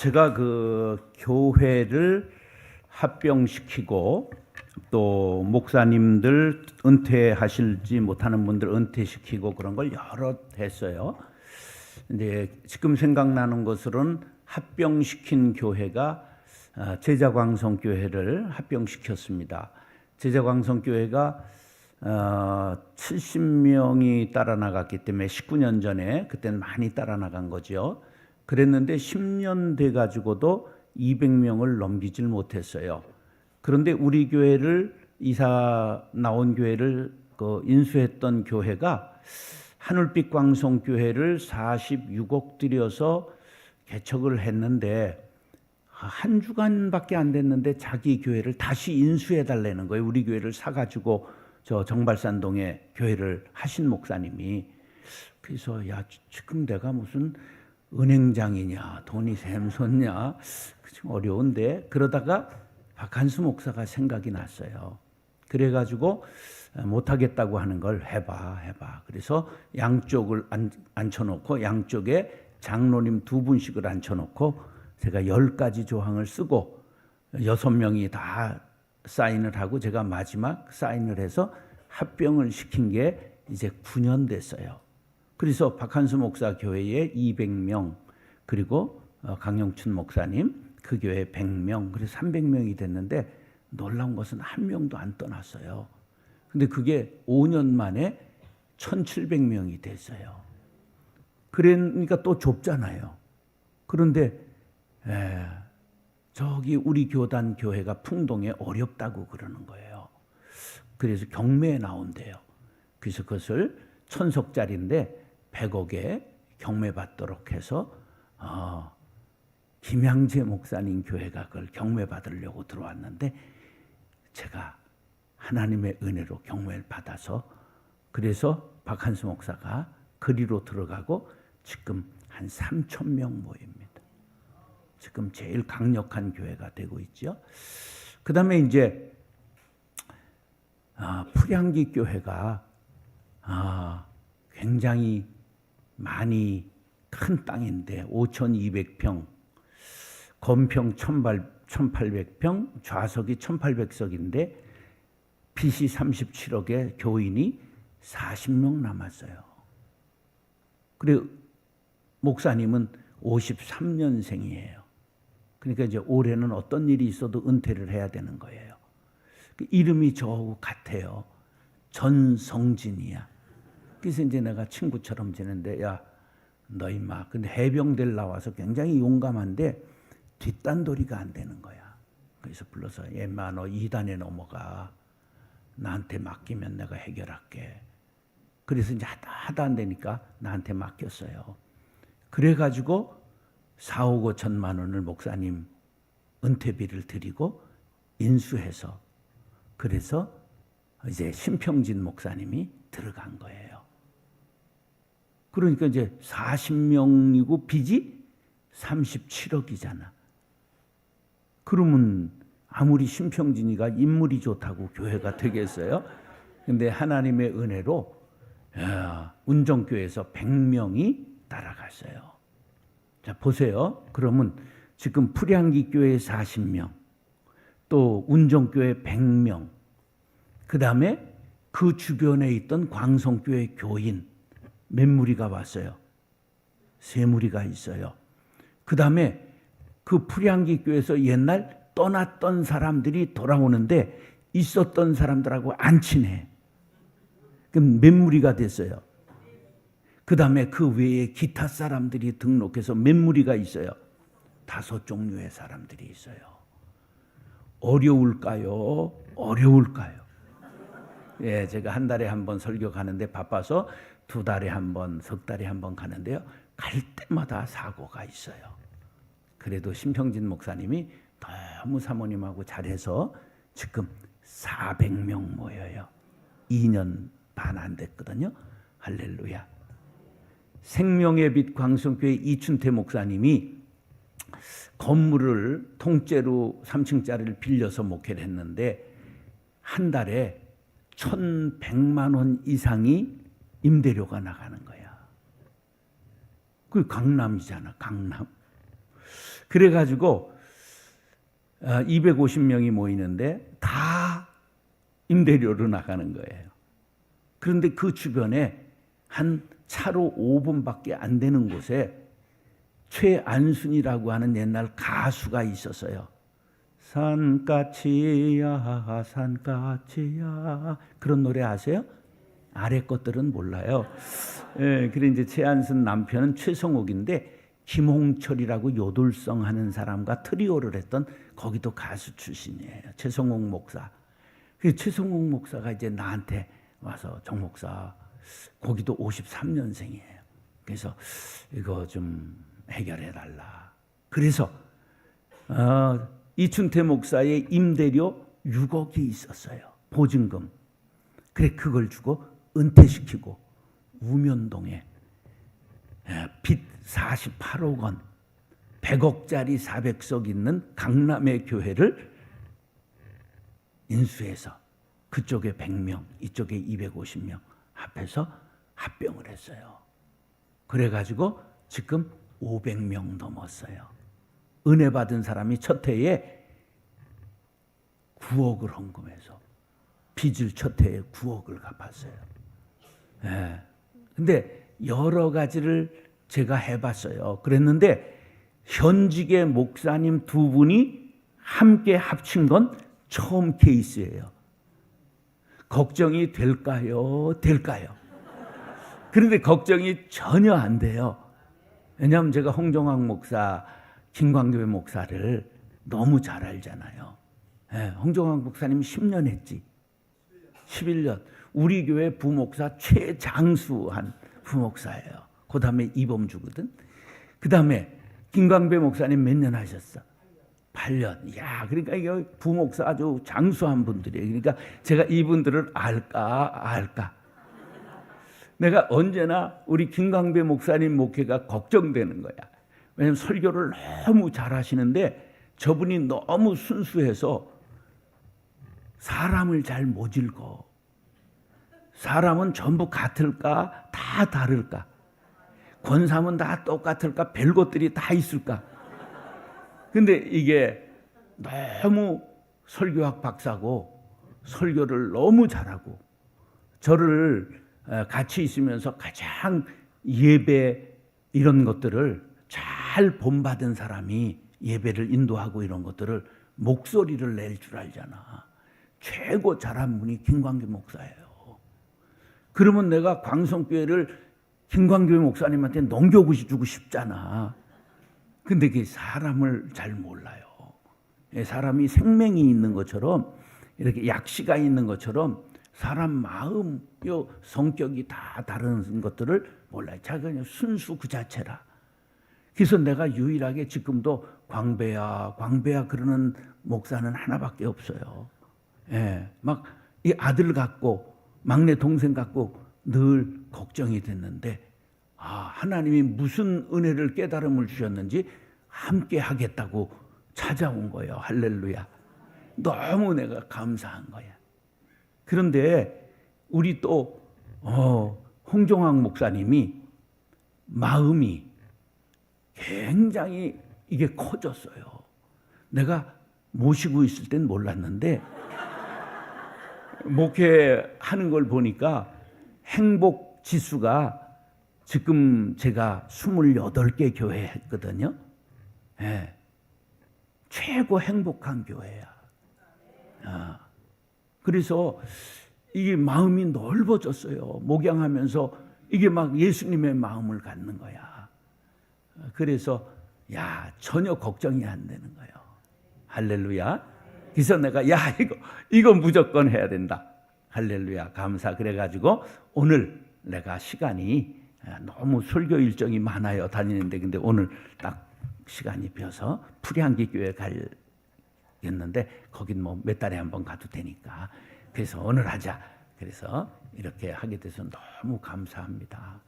제가 그 교회를 합병시키고 또 목사님들 은퇴하실지 못하는 분들 은퇴시키고 그런 걸 여러 했어요. 근데 지금 생각나는 것으로는 합병시킨 교회가 제자광성교회를 합병시켰습니다. 제자광성교회가 70명이 따라 나갔기 때문에 19년 전에 그때는 많이 따라 나간 거죠. 그랬는데 10년 돼 가지고도 200명을 넘기질 못했어요. 그런데 우리 교회를 이사 나온 교회를 인수했던 교회가 하늘빛 광성교회를 46억 들여서 개척을 했는데 한 주간밖에 안 됐는데 자기 교회를 다시 인수해 달라는 거예요. 우리 교회를 사가지고 저 정발산동에 교회를 하신 목사님이. 그래서 야, 지금 내가 무슨 은행장이냐 돈이 샘솟냐 좀 어려운데, 그러다가 박한수 목사가 생각이 났어요. 그래가지고 못하겠다고 하는 걸 해봐. 그래서 양쪽을 앉혀놓고 양쪽에 장로님 2분씩을 앉혀놓고 제가 10가지 조항을 쓰고 6명이 다 사인을 하고 제가 마지막 사인을 해서 합병을 시킨 게 이제 9년 됐어요. 그래서 박한수 목사 교회에 200명, 그리고 강영춘 목사님 그 교회에 100명, 그래서 300명이 됐는데 놀라운 것은 한 명도 안 떠났어요. 근데 그게 5년 만에 1700명이 됐어요. 그러니까 또 좁잖아요. 그런데 저기 우리 교단 교회가 풍동에 어렵다고 그러는 거예요. 그래서 경매에 나온대요. 그래서 그것을 1000석짜리인데 100억에 경매 받도록 해서 김양재 목사님 교회가 그걸 경매 받으려고 들어왔는데 제가 하나님의 은혜로 경매를 받아서, 그래서 박한수 목사가 그리로 들어가고 지금 한 3,000명 모입니다. 지금 제일 강력한 교회가 되고 있죠. 그 다음에 이제 풀향기 교회가 굉장히 많이 큰 땅인데 5,200평, 건평 1,800평, 좌석이 1,800석인데 빚이 37억에 교인이 40명 남았어요. 그리고 목사님은 53년생이에요. 그러니까 이제 올해는 어떤 일이 있어도 은퇴를 해야 되는 거예요. 이름이 저하고 같아요. 전성진이야. 그래서 이제 내가 친구처럼 지내는데, 야, 너 임마, 근데 해병대를 나와서 굉장히 용감한데 뒷단도리가 안 되는 거야. 그래서 불러서, 임마, 너 2단에 넘어가. 나한테 맡기면 내가 해결할게. 그래서 이제 하다 안 되니까 나한테 맡겼어요. 그래가지고 4억 5천만 원을 목사님 은퇴비를 드리고 인수해서, 그래서 이제 심평진 목사님이 들어간 거예요. 그러니까 이제 40명이고 빚이 37억이잖아. 그러면 아무리 심평진이가 인물이 좋다고 교회가 되겠어요? 근데 하나님의 은혜로 운정교회에서 100명이 따라갔어요. 자, 보세요. 그러면 지금 풀향기 교회 40명, 또 운정교회 100명, 그 다음에 그 주변에 있던 광성교회 교인 몇 무리가 왔어요? 3무리가 있어요. 그 다음에 그 풀향기 교회에서 옛날 떠났던 사람들이 돌아오는데 있었던 사람들하고 안 친해. 그럼 몇 무리가 됐어요? 그 다음에 그 외에 기타 사람들이 등록해서 몇 무리가 있어요? 5종류의 사람들이 있어요. 어려울까요? 어려울까요? 예, 제가 한 달에 한 번 설교 가는데 바빠서 2달에 한 번, 석 달에 한 번 가는데요. 갈 때마다 사고가 있어요. 그래도 심평진 목사님이 너무 사모님하고 잘해서 지금 400명 모여요. 2년 반 안 됐거든요. 할렐루야. 생명의 빛 광성교회 이춘태 목사님이 건물을 통째로 3층짜리를 빌려서 목회를 했는데 한 달에 1,100만 원 이상이 임대료가 나가는 거야. 그 강남이잖아, 강남. 그래가지고 250명이 모이는데 다 임대료로 나가는 거예요. 그런데 그 주변에 한 차로 5분밖에 안 되는 곳에 최안순이라고 하는 옛날 가수가 있었어요. 산까치야 산까치야, 그런 노래 아세요? 아래 것들은 몰라요. 그래 이제 최안순 남편은 최성옥인데 김홍철이라고 요돌성 하는 사람과 트리오를 했던 거기도 가수 출신이에요. 최성옥 목사. 그 최성옥 목사가 이제 나한테 와서 정 목사, 거기도 53년생이에요. 그래서 이거 좀 해결해 달라. 그래서 이춘태 목사의 임대료 6억이 있었어요. 보증금. 그래 그걸 주고 은퇴시키고 우면동에 빚 48억 원, 100억짜리 400석 있는 강남의 교회를 인수해서 그쪽에 100명, 이쪽에 250명 합해서 합병을 했어요. 그래가지고 지금 500명 넘었어요. 은혜 받은 사람이 첫 해에 9억을 헌금해서 빚을 첫 해에 9억을 갚았어요. 근데 여러 가지를 제가 해봤어요. 그랬는데 현직의 목사님 두 분이 함께 합친 건 처음 케이스예요. 걱정이 될까요? 될까요? 그런데 걱정이 전혀 안 돼요. 왜냐하면 제가 홍종학 목사, 김광교회 목사를 너무 잘 알잖아요. 홍종학 목사님 10년 했지. 11년. 우리 교회 부목사 최장수한 부목사예요. 그 다음에 이범주거든. 그 다음에 김광배 목사님 몇 년 하셨어? 8년. 야, 그러니까 이거 부목사 아주 장수한 분들이에요. 그러니까 제가 이분들을 알까? 내가 언제나 우리 김광배 목사님 목회가 걱정되는 거야. 왜냐하면 설교를 너무 잘하시는데 저분이 너무 순수해서 사람을 잘 못 읽어. 사람은 전부 같을까? 다 다를까? 권사면 다 똑같을까? 별 것들이 다 있을까? 근데 이게 너무 설교학 박사고 설교를 너무 잘하고 저를 같이 있으면서 가장 예배 이런 것들을 잘 본받은 사람이 예배를 인도하고 이런 것들을 목소리를 낼 줄 알잖아. 최고 잘한 분이 김광규 목사예요. 그러면 내가 광성교회를 김광규 목사님한테 넘겨주고 싶잖아. 근데 그게 사람을 잘 몰라요. 사람이 생명이 있는 것처럼 이렇게 약시가 있는 것처럼 사람 마음, 성격이 다 다른 것들을 몰라요. 자기가 그냥 순수 그 자체라. 그래서 내가 유일하게 지금도 광배야 그러는 목사는 하나밖에 없어요. 막 이 아들 갖고 막내 동생 갖고 늘 걱정이 됐는데 하나님이 무슨 은혜를 깨달음을 주셨는지 함께 하겠다고 찾아온 거예요. 할렐루야. 너무 내가 감사한 거야. 그런데 우리 또 홍종학 목사님이 마음이 굉장히 이게 커졌어요. 내가 모시고 있을 땐 몰랐는데 목회하는 걸 보니까 행복 지수가 지금 제가 28개 교회 했거든요. 최고 행복한 교회야. 그래서 이게 마음이 넓어졌어요. 목양하면서 이게 막 예수님의 마음을 갖는 거야. 그래서 전혀 걱정이 안 되는 거예요. 할렐루야. 그래서 내가 이거 무조건 해야 된다. 할렐루야. 감사. 그래가지고 오늘 내가 시간이 너무 설교 일정이 많아요. 다니는데 근데 오늘 딱 시간이 비어서 풀향기 교회 가겠는데 거긴 뭐 몇 달에 한 번 가도 되니까 그래서 오늘 하자. 그래서 이렇게 하게 돼서 너무 감사합니다.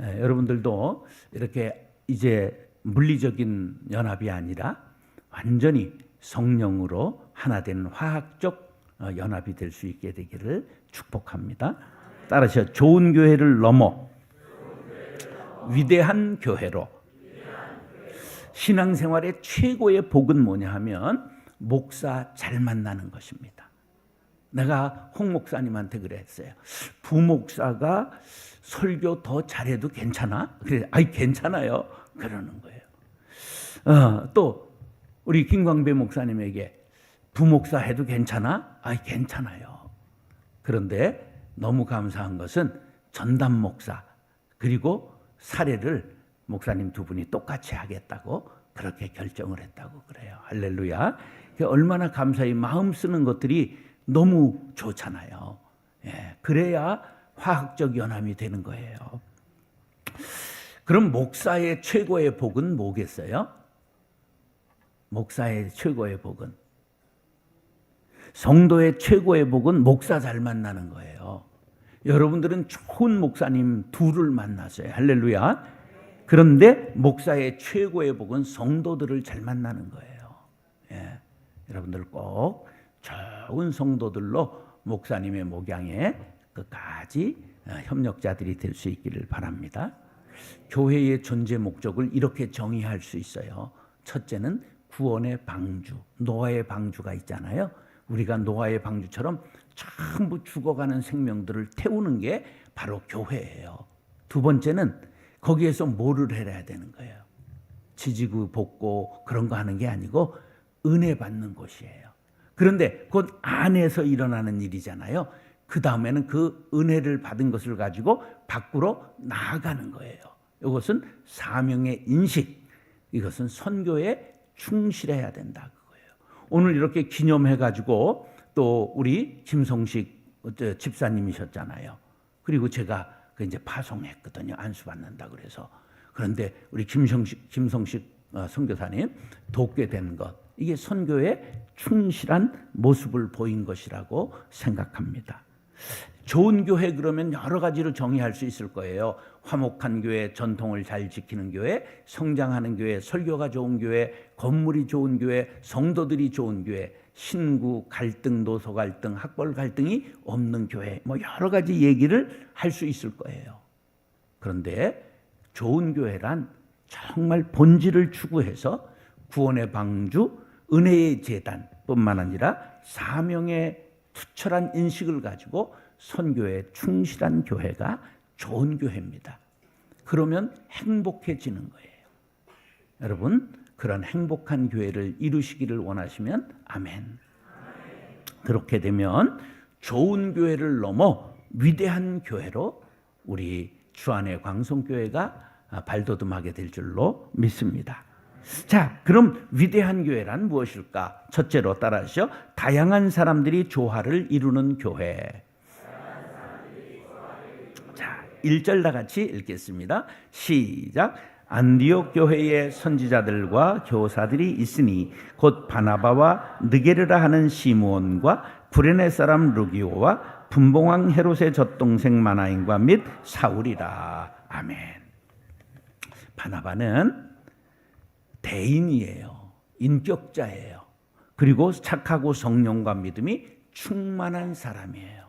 여러분들도 이렇게 이제 물리적인 연합이 아니라 완전히 성령으로 하나 된 화학적 연합이 될 수 있게 되기를 축복합니다. 따라서 좋은 교회를 넘어 위대한 교회로 신앙생활의 최고의 복은 뭐냐 하면 목사 잘 만나는 것입니다. 내가 홍 목사님한테 그랬어요. 부목사가 설교 더 잘해도 괜찮아? 그래, 아이 괜찮아요. 그러는 거예요. 또 우리 김광배 목사님에게 부목사 해도 괜찮아? 아이 괜찮아요. 그런데 너무 감사한 것은 전담 목사 그리고 사례를 목사님 두 분이 똑같이 하겠다고 그렇게 결정을 했다고 그래요. 할렐루야. 얼마나 감사히 마음 쓰는 것들이 너무 좋잖아요. 예, 그래야 화학적 연합이 되는 거예요. 그럼 목사의 최고의 복은 뭐겠어요? 목사의 최고의 복은, 성도의 최고의 복은 목사 잘 만나는 거예요. 여러분들은 좋은 목사님 둘을 만났어요. 할렐루야. 그런데 목사의 최고의 복은 성도들을 잘 만나는 거예요. 예, 여러분들 꼭 좋은 성도들로 목사님의 목양에 끝까지 협력자들이 될 수 있기를 바랍니다. 교회의 존재 목적을 이렇게 정의할 수 있어요. 첫째는 구원의 방주, 노아의 방주가 있잖아요. 우리가 노아의 방주처럼 전부 죽어가는 생명들을 태우는 게 바로 교회예요. 두 번째는 거기에서 뭐를 해야 되는 거예요? 지지고 볶고 그런 거 하는 게 아니고 은혜 받는 곳이에요. 그런데 그 안에서 일어나는 일이잖아요. 그 다음에는 그 은혜를 받은 것을 가지고 밖으로 나아가는 거예요. 이것은 사명의 인식, 이것은 선교에 충실해야 된다 그거예요. 오늘 이렇게 기념해가지고 또 우리 김성식 집사님이셨잖아요. 그리고 제가 그 이제 파송했거든요. 안수받는다 그래서. 그런데 우리 김성식 선교사님 돕게 된 것, 이게 선교에 충실한 모습을 보인 것이라고 생각합니다. 좋은 교회 그러면 여러 가지로 정의할 수 있을 거예요. 화목한 교회, 전통을 잘 지키는 교회, 성장하는 교회, 설교가 좋은 교회, 건물이 좋은 교회, 성도들이 좋은 교회, 신구 갈등, 노소 갈등, 학벌 갈등이 없는 교회, 뭐 여러 가지 얘기를 할 수 있을 거예요. 그런데 좋은 교회란 정말 본질을 추구해서 구원의 방주, 은혜의 재단뿐만 아니라 사명의 투철한 인식을 가지고 선교에 충실한 교회가 좋은 교회입니다. 그러면 행복해지는 거예요. 여러분, 그런 행복한 교회를 이루시기를 원하시면 아멘. 그렇게 되면 좋은 교회를 넘어 위대한 교회로 우리 주안의 광성교회가 발돋움하게 될 줄로 믿습니다. 자, 그럼 위대한 교회란 무엇일까? 첫째로 따라하시죠. 다양한 사람들이 조화를 이루는 교회. 자, 1절 다 같이 읽겠습니다. 시작. 안디옥 교회의 선지자들과 교사들이 있으니 곧 바나바와 느게르라 하는 시므온과 구레네 사람 루기오와 분봉왕 헤롯의 젖동생 마나인과 및 사울이라. 아멘. 바나바는 대인이에요. 인격자예요. 그리고 착하고 성령과 믿음이 충만한 사람이에요.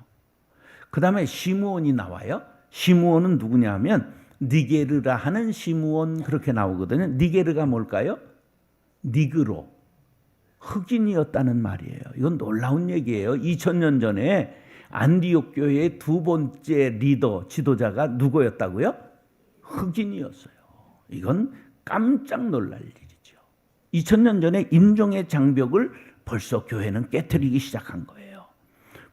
그 다음에 시므온이 나와요. 시므온은 누구냐 하면 니게르라 하는 시므온, 그렇게 나오거든요. 니게르가 뭘까요? 니그로, 흑인이었다는 말이에요. 이건 놀라운 얘기예요. 2000년 전에 안디옥 교회의 두 번째 리더, 지도자가 누구였다고요? 흑인이었어요. 이건 깜짝 놀랄 일이죠. 2000년 전에 인종의 장벽을 벌써 교회는 깨트리기 시작한 거예요.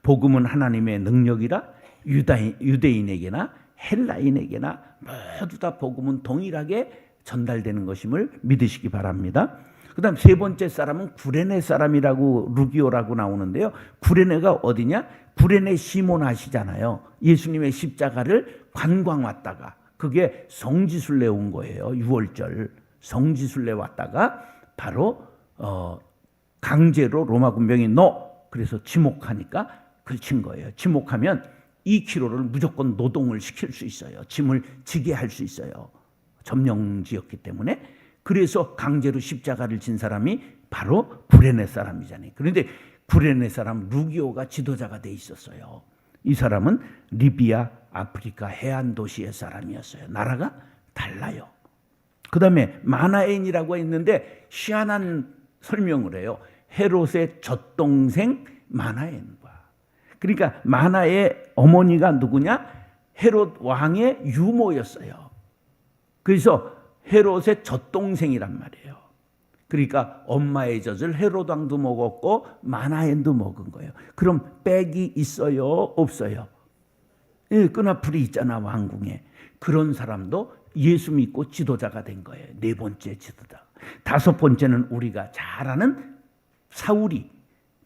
복음은 하나님의 능력이라 유대인에게나 헬라인에게나 모두 다 복음은 동일하게 전달되는 것임을 믿으시기 바랍니다. 그 다음 세 번째 사람은 구레네 사람이라고 루기오라고 나오는데요. 구레네가 어디냐? 구레네 시몬 아시잖아요. 예수님의 십자가를 관광 왔다가, 그게 성지순례 온 거예요. 6월절 성지순례 왔다가 바로 강제로 로마 군병이 그래서 지목하니까 그친 거예요. 지목하면 2km를 무조건 노동을 시킬 수 있어요. 짐을 지게 할 수 있어요. 점령지였기 때문에. 그래서 강제로 십자가를 진 사람이 바로 구레네 사람이잖아요. 그런데 구레네 사람 루기오가 지도자가 돼 있었어요. 이 사람은 리비아, 아프리카 해안 도시의 사람이었어요. 나라가 달라요. 그 다음에 마나엔이라고 했는데 희한한 설명을 해요. 헤롯의 젖동생 마나엔과. 그러니까 마나의 어머니가 누구냐? 헤롯 왕의 유모였어요. 그래서 헤롯의 젖동생이란 말이에요. 그러니까 엄마의 젖을 헤롯 왕도 먹었고 마나엔도 먹은 거예요. 그럼 빽이 있어요? 없어요? 예, 끈앞풀이 있잖아, 왕궁에. 그런 사람도 예수 믿고 지도자가 된 거예요. 네 번째 지도자. 다섯 번째는 우리가 잘 아는 사울이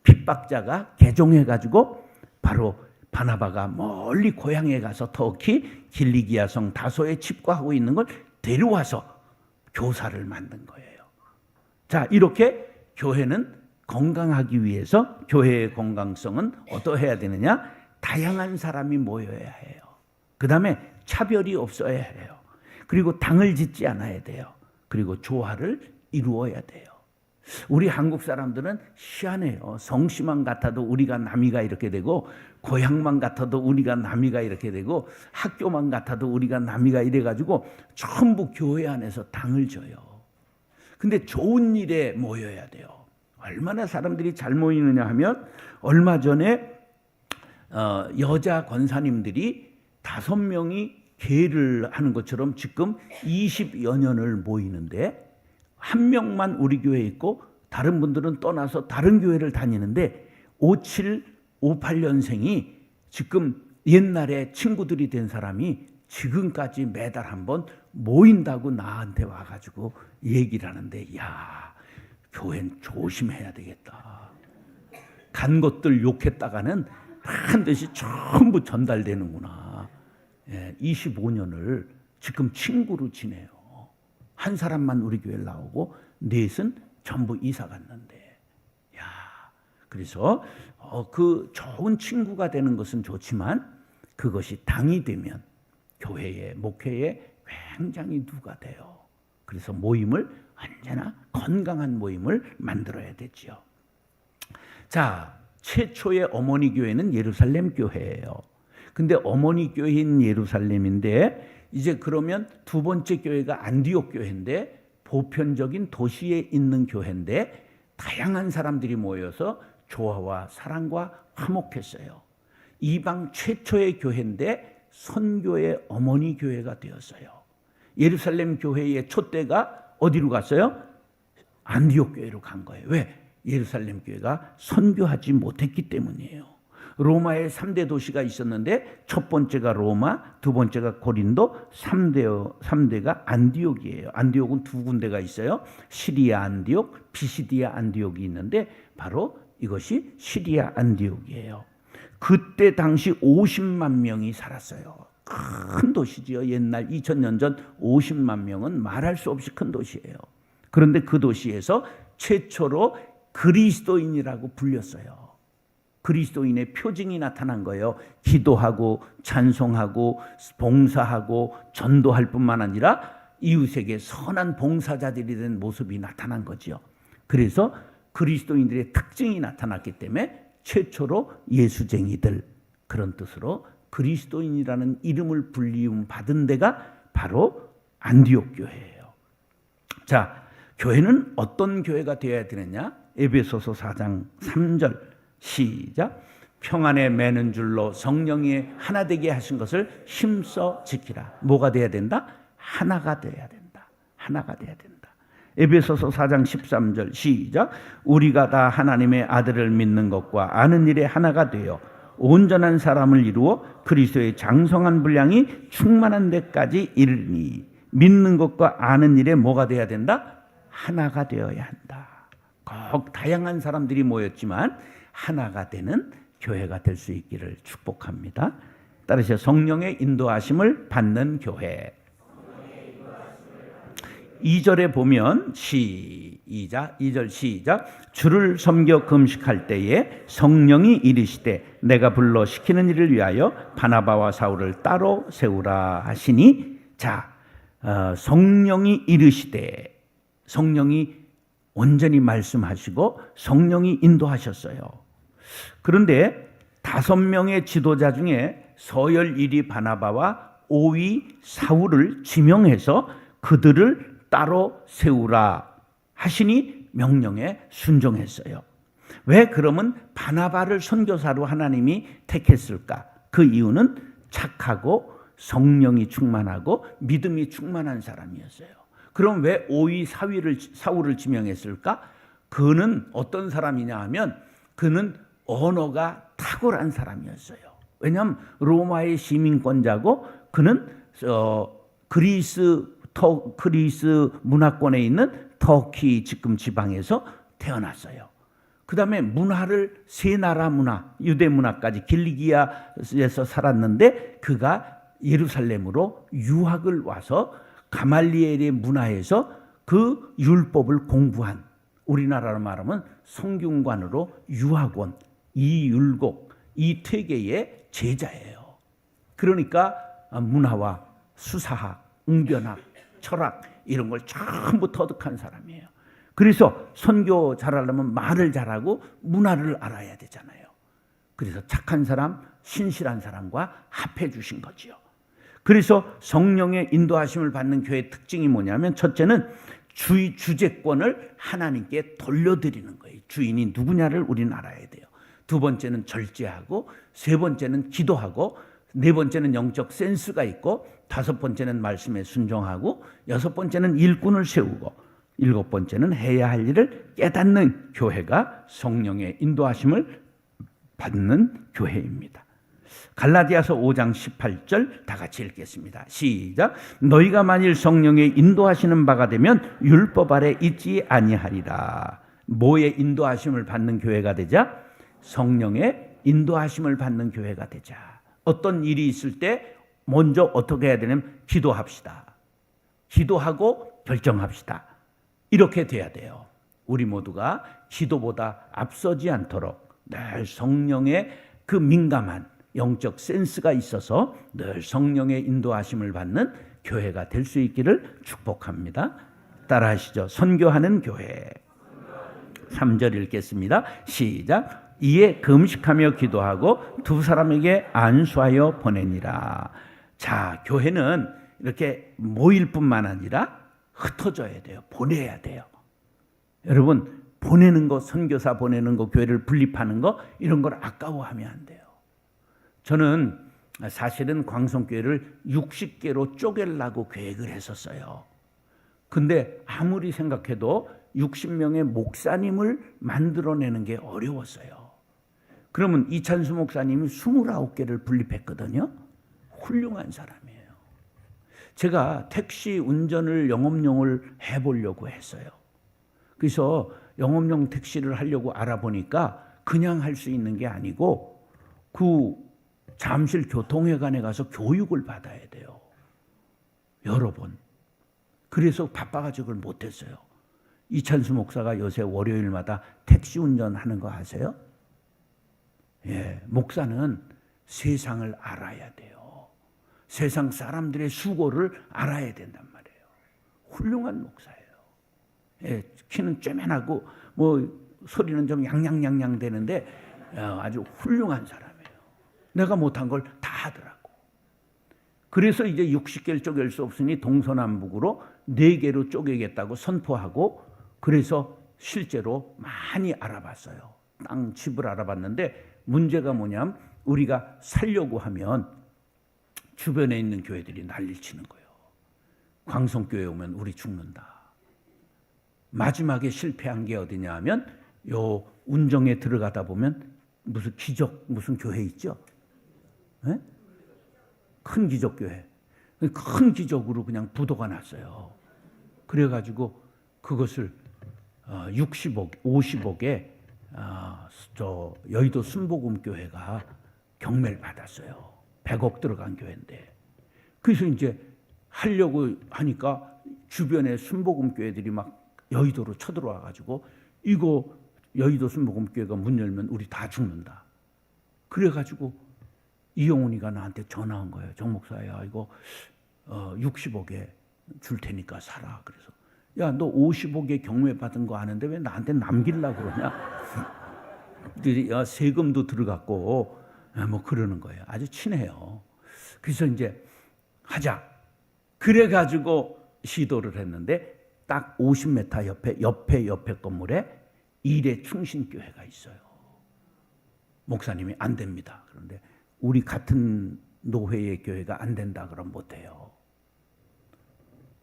핍박자가 개종해가지고 바로 바나바가 멀리 고향에 가서 터키 길리기아 성 다소에 칩과하고 있는 걸 데려와서 교사를 만든 거예요. 자, 이렇게 교회는 건강하기 위해서 교회의 건강성은 어떠해야 되느냐? 다양한 사람이 모여야 해요. 그 다음에 차별이 없어야 해요. 그리고 당을 짓지 않아야 돼요. 그리고 조화를 이루어야 돼요. 우리 한국 사람들은 희한해요. 성씨만 같아도 우리가 남이가 이렇게 되고, 고향만 같아도 우리가 남이가 이렇게 되고, 학교만 같아도 우리가 남이가 이래가지고 전부 교회 안에서 당을 줘요. 근데 좋은 일에 모여야 돼요. 얼마나 사람들이 잘 모이느냐 하면, 얼마 전에 여자 권사님들이 5명이 계를 하는 것처럼 지금 20여 년을 모이는데, 한 명만 우리 교회에 있고 다른 분들은 떠나서 다른 교회를 다니는데, 57, 58년생이 지금 옛날에 친구들이 된 사람이 지금까지 매달 한 번 모인다고 나한테 와가지고 얘기를 하는데, 야, 교회는 조심해야 되겠다. 간 것들 욕했다가는 반드시 전부 전달되는구나. 25년을 지금 친구로 지내요. 한 사람만 우리 교회에 나오고 넷은 전부 이사 갔는데, 야, 그래서 그 좋은 친구가 되는 것은 좋지만 그것이 당이 되면 교회에, 목회에 굉장히 누가 돼요. 그래서 모임을 언제나 건강한 모임을 만들어야 되지요. 자, 최초의 어머니 교회는 예루살렘 교회예요. 근데 어머니 교회인 예루살렘인데, 이제 그러면 두 번째 교회가 안디옥 교회인데, 보편적인 도시에 있는 교회인데 다양한 사람들이 모여서 조화와 사랑과 화목했어요. 이방 최초의 교회인데 선교의 어머니 교회가 되었어요. 예루살렘 교회의 촛대가 어디로 갔어요? 안디옥 교회로 간 거예요. 왜? 예루살렘 교회가 선교하지 못했기 때문이에요. 로마에 3대 도시가 있었는데, 첫 번째가 로마, 두 번째가 고린도, 3대가 안디옥이에요. 안디옥은 두 군데가 있어요. 시리아 안디옥, 비시디아 안디옥이 있는데 바로 이것이 시리아 안디옥이에요. 그때 당시 50만 명이 살았어요. 큰 도시지요. 옛날 2000년 전 50만 명은 말할 수 없이 큰 도시예요. 그런데 그 도시에서 최초로 그리스도인이라고 불렸어요. 그리스도인의 표징이 나타난 거예요. 기도하고 찬송하고 봉사하고 전도할 뿐만 아니라 이웃에게 선한 봉사자들이 된 모습이 나타난 거죠. 그래서 그리스도인들의 특징이 나타났기 때문에 최초로 예수쟁이들, 그런 뜻으로 그리스도인이라는 이름을 불리움 받은 데가 바로 안디옥 교회예요. 자, 교회는 어떤 교회가 되어야 되느냐? 에베소서 4장 3절 시작. 평안에 매는 줄로 성령이 하나 되게 하신 것을 힘써 지키라. 뭐가 돼야 된다? 하나가 돼야 된다. 하나가 돼야 된다. 에베소서 4장 13절 시작. 우리가 다 하나님의 아들을 믿는 것과 아는 일에 하나가 되어 온전한 사람을 이루어 그리스도의 장성한 분량이 충만한 데까지 이르니. 믿는 것과 아는 일에 뭐가 돼야 된다? 하나가 되어야 한다. 꼭 다양한 사람들이 모였지만 하나가 되는 교회가 될 수 있기를 축복합니다. 따라서 성령의 인도하심을 받는 교회. 2절에 보면 시작. 2절 시작. 주를 섬겨 금식할 때에 성령이 이르시되 내가 불러 시키는 일을 위하여 바나바와 사울을 따로 세우라 하시니. 자, 성령이 이르시되, 성령이 온전히 말씀하시고 성령이 인도하셨어요. 그런데 5명의 지도자 중에 서열 1위 바나바와 5위 사울을 지명해서 그들을 따로 세우라 하시니 명령에 순종했어요. 왜 그러면 바나바를 선교사로 하나님이 택했을까? 그 이유는 착하고 성령이 충만하고 믿음이 충만한 사람이었어요. 그럼 왜 5위 사울을 지명했을까? 그는 어떤 사람이냐 하면 그는 언어가 탁월한 사람이었어요. 왜냐하면 로마의 시민권자고 그는 그리스 문화권에 있는 터키 지금 지방에서 태어났어요. 그 다음에 문화를 세 나라 문화, 유대 문화까지 길리기아에서 살았는데 그가 예루살렘으로 유학을 와서 가말리엘의 문화에서 그 율법을 공부한, 우리나라로 말하면 성균관으로 유학원, 이율곡, 이퇴계의 제자예요. 그러니까 문화와 수사학, 웅변학, 철학 이런 걸 전부 터득한 사람이에요. 그래서 선교 잘하려면 말을 잘하고 문화를 알아야 되잖아요. 그래서 착한 사람, 신실한 사람과 합해 주신 거지요. 그래서 성령의 인도하심을 받는 교회의 특징이 뭐냐면 첫째는 주재권을 하나님께 돌려드리는 거예요. 주인이 누구냐를 우리는 알아야 돼요. 두 번째는 절제하고, 세 번째는 기도하고, 네 번째는 영적 센스가 있고, 다섯 번째는 말씀에 순종하고, 여섯 번째는 일꾼을 세우고, 일곱 번째는 해야 할 일을 깨닫는 교회가 성령의 인도하심을 받는 교회입니다. 갈라디아서 5장 18절 다 같이 읽겠습니다. 시작. 너희가 만일 성령의 인도하시는 바가 되면 율법 아래 있지 아니하리라. 뭐의 인도하심을 받는 교회가 되자? 성령의 인도하심을 받는 교회가 되자. 어떤 일이 있을 때 먼저 어떻게 해야 되냐면 기도합시다. 기도하고 결정합시다. 이렇게 돼야 돼요. 우리 모두가 기도보다 앞서지 않도록 늘 성령의 그 민감한 영적 센스가 있어서 늘 성령의 인도하심을 받는 교회가 될 수 있기를 축복합니다. 따라하시죠. 선교하는 교회. 3절 읽겠습니다. 시작. 이에 금식하며 기도하고 두 사람에게 안수하여 보내니라. 자, 교회는 이렇게 모일 뿐만 아니라 흩어져야 돼요. 보내야 돼요. 여러분, 보내는 거, 선교사 보내는 거, 교회를 분립하는 거 이런 걸 아까워하면 안 돼요. 저는 사실은 광성교회를 60개로 쪼개려고 계획을 했었어요. 근데 아무리 생각해도 60명의 목사님을 만들어내는 게 어려웠어요. 그러면 이찬수 목사님이 29개를 분립했거든요. 훌륭한 사람이에요. 제가 택시 운전을 영업용을 해보려고 했어요. 그래서 영업용 택시를 하려고 알아보니까 그냥 할 수 있는 게 아니고 그 잠실 교통회관에 가서 교육을 받아야 돼요. 여러 번. 그래서 바빠가지고 그걸 못했어요. 이찬수 목사가 요새 월요일마다 택시 운전하는 거 아세요? 예, 목사는 세상을 알아야 돼요. 세상 사람들의 수고를 알아야 된단 말이에요. 훌륭한 목사예요. 예, 키는 쬐맨하고 뭐 소리는 좀 양양양양 되는데 아주 훌륭한 사람이에요. 내가 못한 걸 다 하더라고. 그래서 이제 60개를 쪼갤 수 없으니 동서남북으로 4개로 쪼개겠다고 선포하고 그래서 실제로 많이 알아봤어요. 땅 집을 알아봤는데 문제가 뭐냐면 우리가 살려고 하면 주변에 있는 교회들이 난리를 치는 거예요. 광성교회 오면 우리 죽는다. 마지막에 실패한 게 어디냐 하면 요 운정에 들어가다 보면 무슨 기적 무슨 교회 있죠? 네? 큰 기적교회. 큰 기적으로 그냥 부도가 났어요. 그래가지고 그것을 50억에 저 여의도 순복음교회가 경매를 받았어요. 100억 들어간 교회인데. 그래서 이제 하려고 하니까 주변에 순복음교회들이 막 여의도로 쳐들어와가지고 이거 여의도 순복음교회가 문 열면 우리 다 죽는다. 그래가지고 이용훈이가 나한테 전화 온 거예요. 정 목사야 이거 60억에 줄 테니까 사라. 그래서 야 너 50억에 경매 받은 거 아는데 왜 나한테 남기려고 그러냐. 야, 세금도 들어갔고 뭐 그러는 거예요. 아주 친해요. 그래서 이제 하자. 그래가지고 시도를 했는데 딱 50m 옆에 건물에 일의 충신교회가 있어요. 목사님이 안 됩니다. 그런데 우리 같은 노회의 교회가 안 된다 그러면 못해요.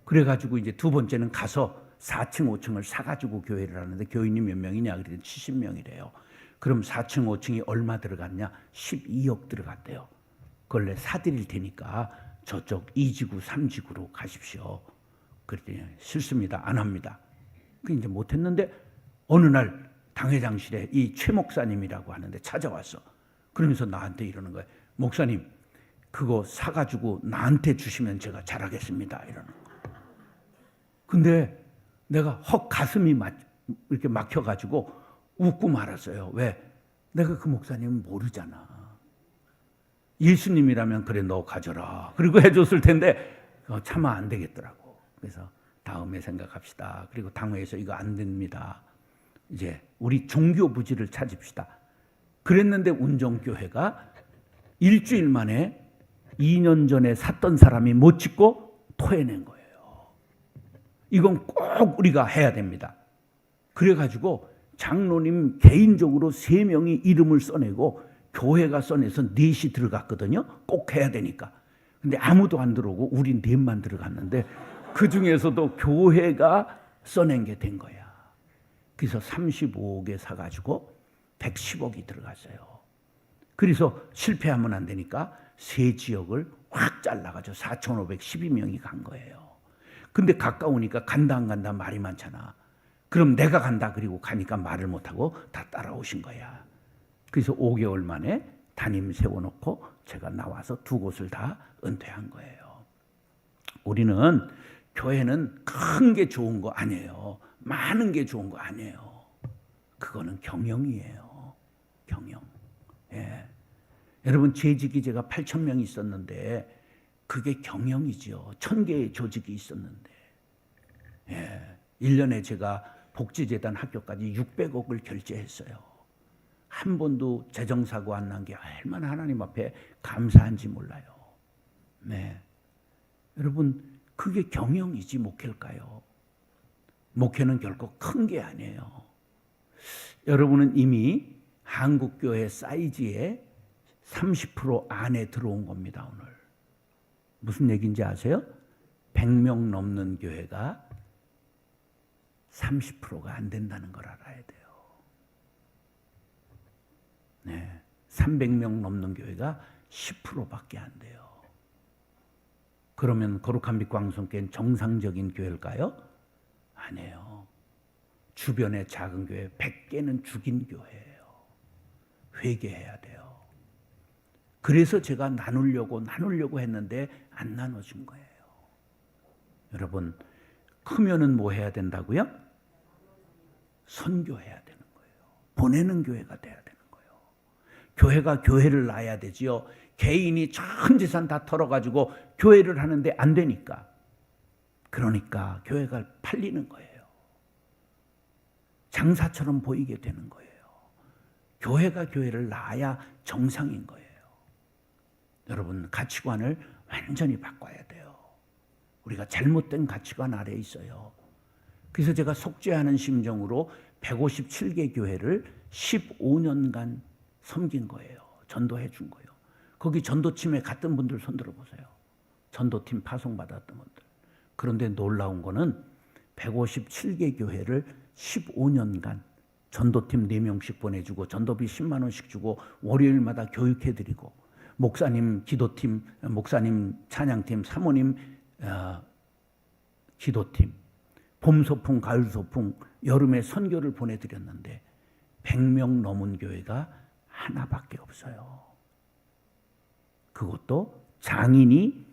그래가지고 이제 두 번째는 가서 4층, 5층을 사가지고 교회를 하는데 교인이 몇 명이냐? 그랬더니 70명이래요. 그럼 4층, 5층이 얼마 들어갔냐? 12억 들어갔대요. 그걸 내 사드릴 테니까 저쪽 2지구, 3지구로 가십시오. 그랬더니 싫습니다. 안 합니다. 그 이제 못했는데 어느 날 당회장실에 이 최 목사님이라고 하는데 찾아왔어. 그러면서 나한테 이러는 거예요. 목사님, 그거 사가지고 나한테 주시면 제가 잘하겠습니다. 이러는 거. 근데 내가 헉 가슴이 이렇게 막혀가지고 웃고 말았어요. 왜? 내가 그 목사님은 모르잖아. 예수님이라면 그래 너 가져라. 그리고 해줬을 텐데 차마 안 되겠더라고. 그래서 다음에 생각합시다. 그리고 당회에서 이거 안 됩니다. 이제 우리 종교 부지를 찾읍시다. 그랬는데 운정교회가 일주일 만에 2년 전에 샀던 사람이 못 짓고 토해낸 거예요. 이건 꼭 우리가 해야 됩니다. 그래가지고 장로님 개인적으로 3명이 이름을 써내고 교회가 써내서 4시 들어갔거든요. 꼭 해야 되니까. 근데 아무도 안 들어오고 우리 4만 들어갔는데 그 중에서도 교회가 써낸 게 된 거야. 그래서 35억에 사가지고 110억이 들어갔어요. 그래서 실패하면 안 되니까 세 지역을 확 잘라가지고 4,512명이 간 거예요. 근데 가까우니까 간다 안 간다 말이 많잖아. 그럼 내가 간다 그리고 가니까 말을 못하고 다 따라오신 거야. 그래서 5개월 만에 담임 세워놓고 제가 나와서 2곳을 다 은퇴한 거예요. 우리는 교회는 큰 게 좋은 거 아니에요. 많은 게 좋은 거 아니에요. 그거는 경영이에요. 경영. 예. 여러분 재직이 제가 8,000명이 있었는데 그게 경영이죠. 1,000개의 조직이 있었는데. 예. 1년에 제가 복지재단 학교까지 600억을 결제했어요. 한 번도 재정사고 안 난 게 얼마나 하나님 앞에 감사한지 몰라요. 네. 여러분 그게 경영이지 목회일까요? 목회는 결코 큰 게 아니에요. 여러분은 이미 한국교회 사이즈의 30% 안에 들어온 겁니다. 오늘. 무슨 얘기인지 아세요? 100명 넘는 교회가 30%가 안 된다는 걸 알아야 돼요. 네, 300명 넘는 교회가 10%밖에 안 돼요. 그러면 거룩한 빛 광성교회는 정상적인 교회일까요? 아니에요. 주변의 작은 교회 100개는 죽인 교회예요. 회개해야 돼요. 그래서 제가 나누려고 했는데 안 나눠준 거예요. 여러분 크면은 뭐 해야 된다고요? 선교해야 되는 거예요. 보내는 교회가 돼야 되는 거예요. 교회가 교회를 낳아야 되지요. 개인이 전 재산 다 털어가지고 교회를 하는데 안 되니까. 그러니까 교회가 팔리는 거예요. 장사처럼 보이게 되는 거예요. 교회가 교회를 낳아야 정상인 거예요. 여러분 가치관을 완전히 바꿔야 돼요. 우리가 잘못된 가치관 아래에 있어요. 그래서 제가 속죄하는 심정으로 157개 교회를 15년간 섬긴 거예요. 전도해 준 거예요. 거기 전도팀에 갔던 분들 손 들어보세요. 전도팀 파송받았던 분들. 그런데 놀라운 거는 157개 교회를 15년간 전도팀 4명씩 보내주고 전도비 10만 원씩 주고 월요일마다 교육해드리고 목사님 기도팀, 목사님 찬양팀, 사모님 기도팀, 봄 소풍, 가을 소풍, 여름에 선교를 보내드렸는데 100명 넘은 교회가 하나밖에 없어요. 그것도 장인이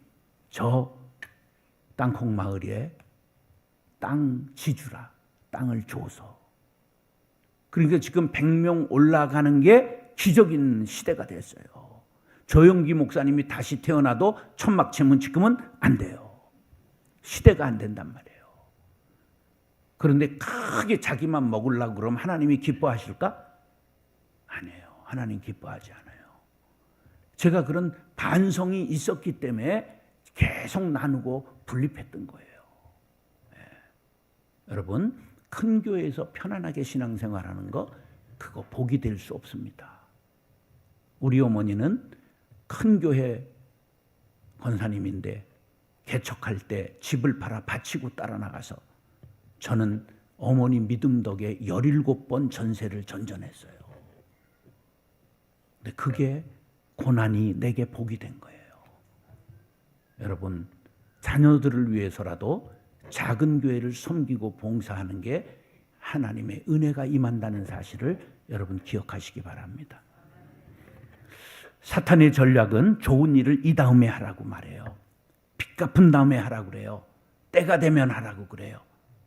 저 땅콩 마을에 땅 지주라 땅을 줘서. 그러니까 지금 100명 올라가는 게 기적인 시대가 됐어요. 조영기 목사님이 다시 태어나도 천막 치면 지금은 안 돼요. 시대가 안 된단 말이에요. 그런데 크게 자기만 먹으려고 그러면 하나님이 기뻐하실까? 아니에요. 하나님 기뻐하지 않아요. 제가 그런 반성이 있었기 때문에 계속 나누고 분립했던 거예요. 여러분, 큰 교회에서 편안하게 신앙생활하는 거 그거 복이 될 수 없습니다. 우리 어머니는 큰 교회 권사님인데 개척할 때 집을 팔아 바치고 따라 나가서 저는 어머니 믿음 덕에 17번 전세를 전전했어요. 근데 그게 고난이 내게 복이 된 거예요. 여러분, 자녀들을 위해서라도 작은 교회를 섬기고 봉사하는 게 하나님의 은혜가 임한다는 사실을 여러분 기억하시기 바랍니다. 사탄의 전략은 좋은 일을 이 다음에 하라고 말해요. 빚 갚은 다음에 하라고 그래요. 때가 되면 하라고 그래요.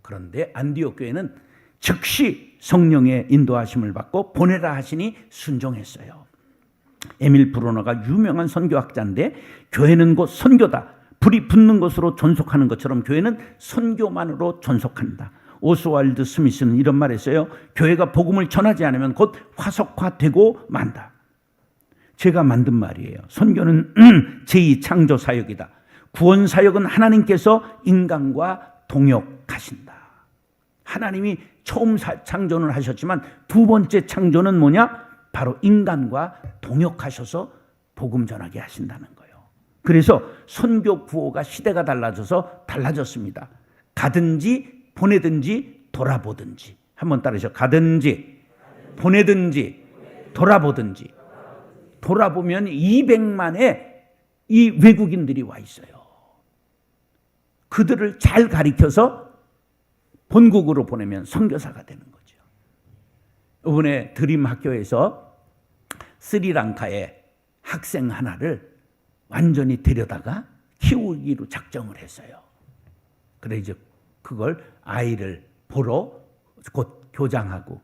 그런데 안디옥 교회는 즉시 성령의 인도하심을 받고 보내라 하시니 순종했어요. 에밀 브로너가 유명한 선교학자인데 교회는 곧 선교다. 불이 붙는 것으로 존속하는 것처럼 교회는 선교만으로 존속한다. 오스왈드 스미스는 이런 말을 했어요. 교회가 복음을 전하지 않으면 곧 화석화되고 만다. 제가 만든 말이에요. 선교는 제2창조 사역이다. 구원 사역은 하나님께서 인간과 동역하신다. 하나님이 처음 창조는 하셨지만 두 번째 창조는 뭐냐? 바로 인간과 동역하셔서 복음 전하게 하신다는 거예요. 그래서 선교 구호가 시대가 달라져서 달라졌습니다. 가든지 보내든지 돌아보든지. 한번 따르셔. 가든지 보내든지 돌아보든지. 돌아보면 200만의 이 외국인들이 와 있어요. 그들을 잘 가리켜서 본국으로 보내면 선교사가 되는 거죠. 이번에 드림 학교에서 스리랑카의 학생 하나를 완전히 데려다가 키우기로 작정을 했어요. 그래 이제 그걸 아이를 보러 곧 교장하고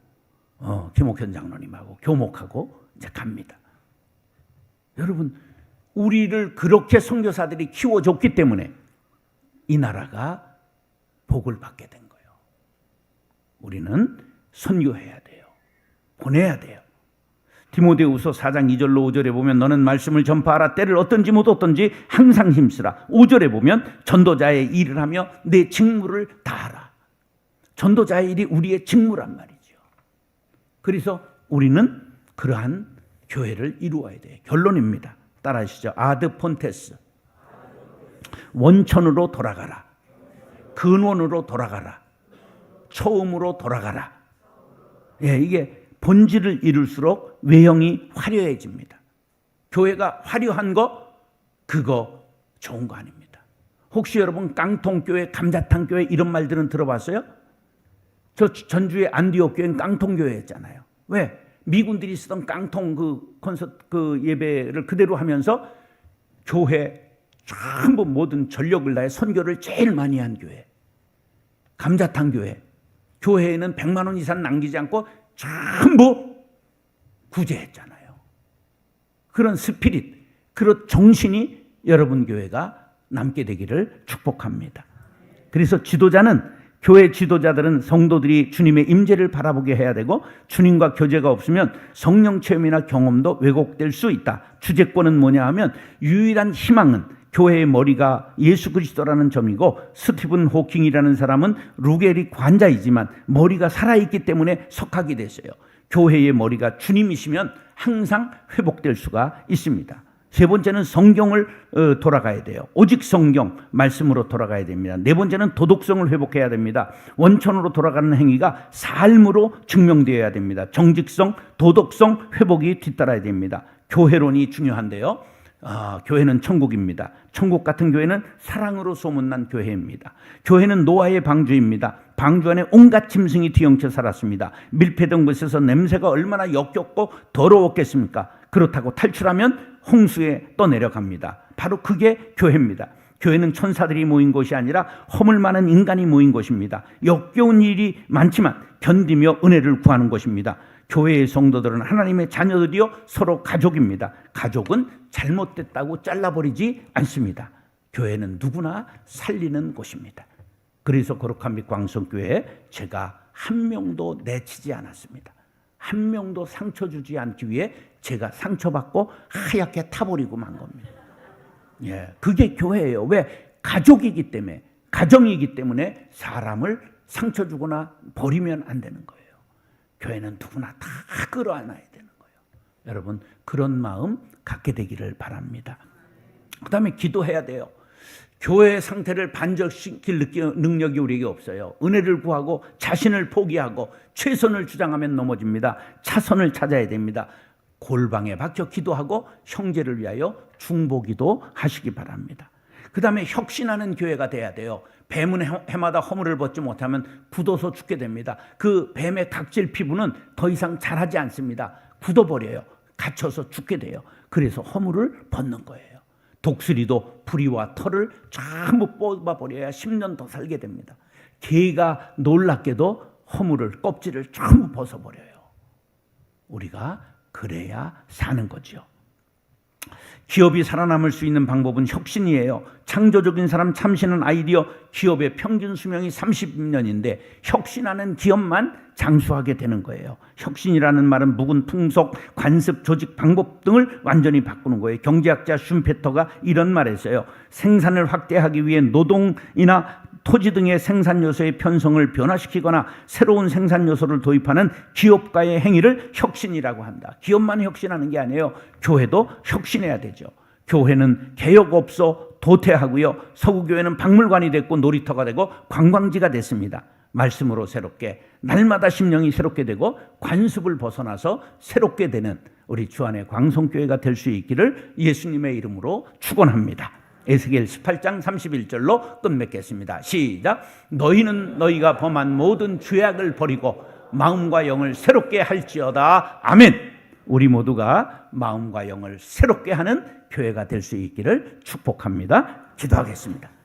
김옥현 장로님하고 교목하고 이제 갑니다. 여러분, 우리를 그렇게 선교사들이 키워줬기 때문에 이 나라가 복을 받게 된 거예요. 우리는 선교해야 돼요. 보내야 돼요. 디모데후서 4장 2절로 5절에 보면 너는 말씀을 전파하라. 때를 어떤지 못 어떤지 항상 힘쓰라. 5절에 보면 전도자의 일을 하며 내 직무를 다하라. 전도자의 일이 우리의 직무란 말이죠. 그래서 우리는 그러한 교회를 이루어야 돼요. 결론입니다. 따라하시죠. 아드 폰테스. 원천으로 돌아가라. 근원으로 돌아가라. 처음으로 돌아가라. 예, 이게 본질을 이룰수록 외형이 화려해집니다. 교회가 화려한 거 그거 좋은 거 아닙니다. 혹시 여러분 깡통교회, 감자탕교회 이런 말들은 들어봤어요? 저 전주의 안디옥 교회는 깡통교회였잖아요. 왜? 미군들이 쓰던 깡통 그 콘서트 그 예배를 그대로 하면서 교회 전부 모든 전력을 다해 선교를 제일 많이 한 교회. 감자탕 교회. 교회에는 100만 원 이상 남기지 않고 전부 구제했잖아요. 그런 스피릿, 그런 정신이 여러분 교회가 남게 되기를 축복합니다. 그래서 지도자는 교회 지도자들은 성도들이 주님의 임재를 바라보게 해야 되고 주님과 교제가 없으면 성령 체험이나 경험도 왜곡될 수 있다. 주제권은 뭐냐 하면 유일한 희망은 교회의 머리가 예수 그리스도라는 점이고 스티븐 호킹이라는 사람은 루게릭 관자이지만 머리가 살아있기 때문에 석학이 됐어요. 교회의 머리가 주님이시면 항상 회복될 수가 있습니다. 세 번째는 성경을 돌아가야 돼요. 오직 성경 말씀으로 돌아가야 됩니다. 네 번째는 도덕성을 회복해야 됩니다. 원천으로 돌아가는 행위가 삶으로 증명되어야 됩니다. 정직성, 도덕성 회복이 뒤따라야 됩니다. 교회론이 중요한데요. 교회는 천국입니다. 천국 같은 교회는 사랑으로 소문난 교회입니다. 교회는 노아의 방주입니다. 방주 안에 온갖 짐승이 뒤엉켜 살았습니다. 밀폐된 곳에서 냄새가 얼마나 역겹고 더러웠겠습니까? 그렇다고 탈출하면 홍수에 떠내려갑니다. 바로 그게 교회입니다. 교회는 천사들이 모인 곳이 아니라 허물 많은 인간이 모인 곳입니다. 역겨운 일이 많지만 견디며 은혜를 구하는 곳입니다. 교회의 성도들은 하나님의 자녀들이요 서로 가족입니다. 가족은 잘못됐다고 잘라버리지 않습니다. 교회는 누구나 살리는 곳입니다. 그래서 거룩한 빛 광성교회에 제가 한 명도 내치지 않았습니다. 한 명도 상처 주지 않기 위해 제가 상처받고 하얗게 타버리고 만 겁니다. 예, 그게 교회예요. 왜? 가족이기 때문에, 가정이기 때문에 사람을 상처 주거나 버리면 안 되는 거예요. 교회는 누구나 다 끌어안아야 되는 거예요. 여러분 그런 마음 갖게 되기를 바랍니다. 그 다음에 기도해야 돼요. 교회의 상태를 반전시킬 능력이 우리에게 없어요. 은혜를 구하고 자신을 포기하고 최선을 주장하면 넘어집니다. 차선을 찾아야 됩니다. 골방에 박혀 기도하고 형제를 위하여 중보기도 하시기 바랍니다. 그 다음에 혁신하는 교회가 돼야 돼요. 뱀은 해마다 허물을 벗지 못하면 굳어서 죽게 됩니다. 그 뱀의 각질 피부는 더 이상 자라지 않습니다. 굳어버려요. 갇혀서 죽게 돼요. 그래서 허물을 벗는 거예요. 독수리도 부리와 털을 전부 뽑아버려야 10년 더 살게 됩니다. 개가 놀랍게도 허물을 껍질을 전부 벗어버려요. 우리가 그래야 사는 거죠. 기업이 살아남을 수 있는 방법은 혁신이에요. 창조적인 사람, 참신한 아이디어. 기업의 평균 수명이 30년인데 혁신하는 기업만 장수하게 되는 거예요. 혁신이라는 말은 묵은 풍속, 관습, 조직, 방법 등을 완전히 바꾸는 거예요. 경제학자 슌페터가 이런 말을 했어요. 생산을 확대하기 위해 노동이나 토지 등의 생산 요소의 편성을 변화시키거나 새로운 생산 요소를 도입하는 기업가의 행위를 혁신이라고 한다. 기업만 혁신하는 게 아니에요. 교회도 혁신해야 되죠. 교회는 개혁업소 도태하고요. 서구교회는 박물관이 됐고 놀이터가 되고 관광지가 됐습니다. 말씀으로 새롭게, 날마다 심령이 새롭게 되고 관습을 벗어나서 새롭게 되는 우리 주안의 광성교회가 될 수 있기를 예수님의 이름으로 축원합니다. 에스겔 18장 31절로 끝맺겠습니다. 시작. 너희는 너희가 범한 모든 죄악을 버리고 마음과 영을 새롭게 할지어다. 아멘. 우리 모두가 마음과 영을 새롭게 하는 교회가 될 수 있기를 축복합니다. 기도하겠습니다.